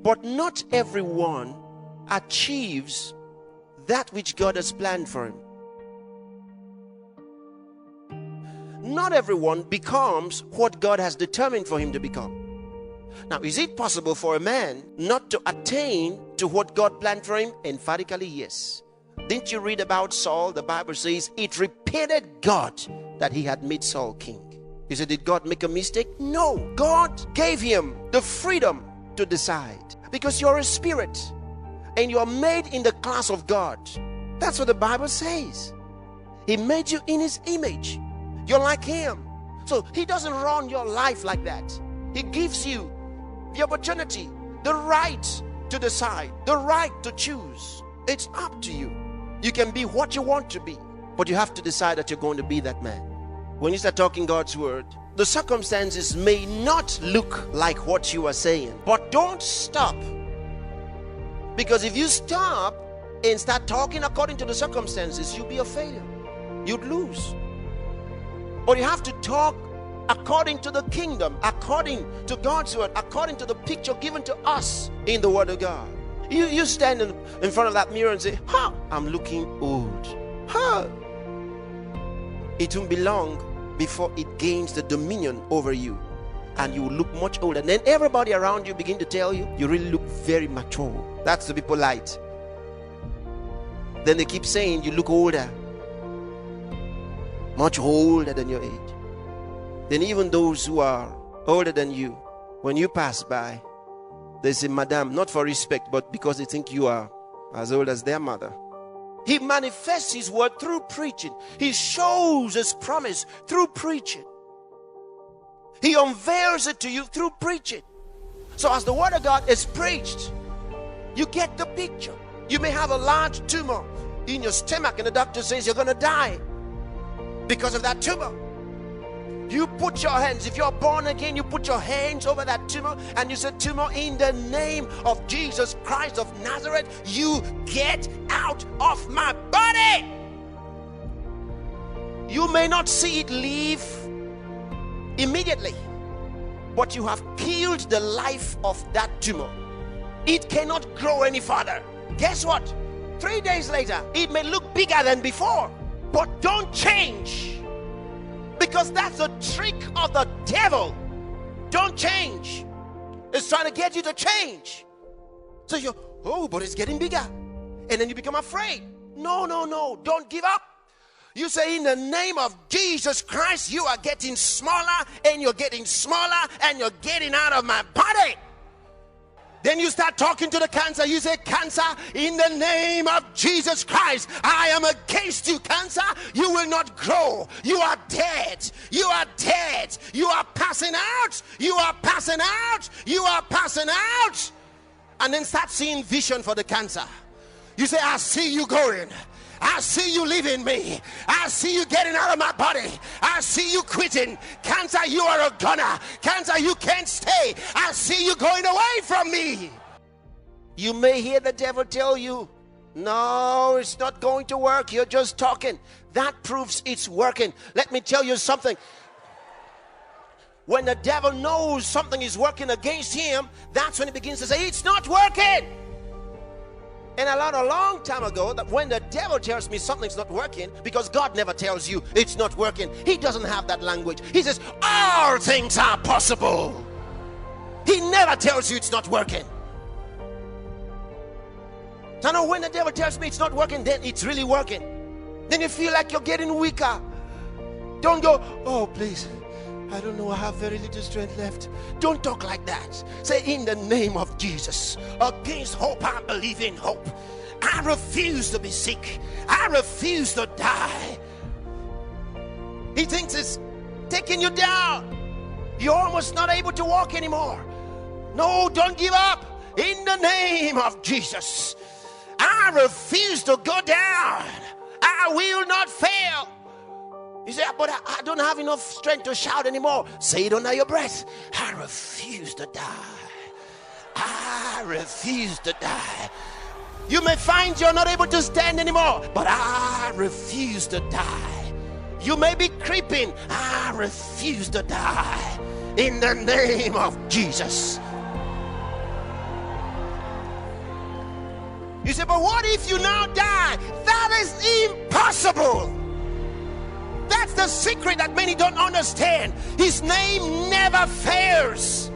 But not everyone achieves that which God has planned for him. Not everyone becomes what God has determined for him to become. Now, is it possible for a man not to attain to what God planned for him? Emphatically, yes. Didn't you read about Saul? The Bible says it repented God that he had made Saul king. You said, did God make a mistake? No. God gave him the freedom to decide. Because you're a spirit and you're made in the class of God. That's what the Bible says. He made you in his image. You're like him. So he doesn't run your life like that. He gives you the opportunity, the right to decide, the right to choose. It's up to you. You can be what you want to be, but you have to decide that you're going to be that man. When you start talking God's word, the circumstances may not look like what you are saying, but don't stop. Because if you stop and start talking according to the circumstances, you'll be a failure. You'd lose. But you have to talk according to the kingdom, according to God's word, according to the picture given to us in the word of God. You stand in front of that mirror and say, I'm looking old. It won't be long before it gains the dominion over you. And you will look much older. And then everybody around you begin to tell you, you really look very mature. That's the people light. Then they keep saying you look older. Much older than your age. Then even those who are older than you, when you pass by, they say, Madam, not for respect, but because they think you are as old as their mother. He manifests his word through preaching. He shows his promise through preaching. He unveils it to you through preaching. So as the word of God is preached, you get the picture. You may have a large tumor in your stomach and the doctor says you're going to die because of that tumor. You put your hands, if you're born again, you put your hands over that tumor and you say, tumor, in the name of Jesus Christ of Nazareth, you get out of my body. You may not see it leave immediately, but you have killed the life of that tumor. It cannot grow any further. Guess what? 3 days later, it may look bigger than before, but don't change. Because that's the trick of the devil. Don't change. It's trying to get you to change. So you're, but it's getting bigger. And then you become afraid. No. Don't give up. You say, in the name of Jesus Christ, you are getting smaller and you're getting smaller and you're getting out of my body. Then you start talking to the cancer. You say, cancer, in the name of Jesus Christ, I am against you, cancer. You will not grow. You are dead. You are dead. You are passing out. You are passing out. You are passing out. And then start seeing vision for the cancer. You say, I see you going. I see you leaving me. I see you getting out of my body. I see you quitting. Cancer, you are a gunner. Cancer, you can't stay. I see you going away from me. You may hear the devil tell you, no, it's not going to work. You're just talking. That proves it's working. Let me tell you something. When the devil knows something is working against him, that's when he begins to say, it's not working. And I learned a long time ago that when the devil tells me something's not working, because God never tells you it's not working. He doesn't have that language. He says, all things are possible. He never tells you it's not working. So now when the devil tells me it's not working, then it's really working. Then you feel like you're getting weaker. Don't go, oh, please, I don't know, I have very little strength left. Don't talk like that. Say, in the name of Jesus, against hope, I believe in hope. I refuse to be sick. I refuse to die. He thinks it's taking you down. You're almost not able to walk anymore. No, don't give up. In the name of Jesus, I refuse to go down. I will not fail. You say, but I don't have enough strength to shout anymore. Say it under your breath. I refuse to die. I refuse to die. You may find you're not able to stand anymore, but I refuse to die. You may be creeping. I refuse to die. In the name of Jesus. You say, but what if you now die? That is impossible. That's the secret that many don't understand. His name never fails.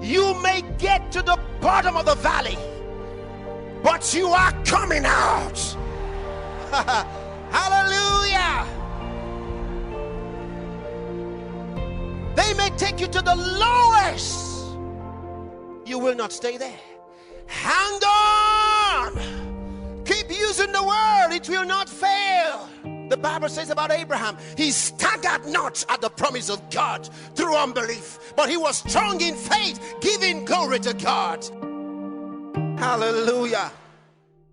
You may get to the bottom of the valley, but you are coming out. Hallelujah. They may take you to the lowest. You will not stay there. Hang on. Keep using the word. It will not fail. The Bible says about Abraham, he staggered not at the promise of God through unbelief, but he was strong in faith, giving glory to God. Hallelujah.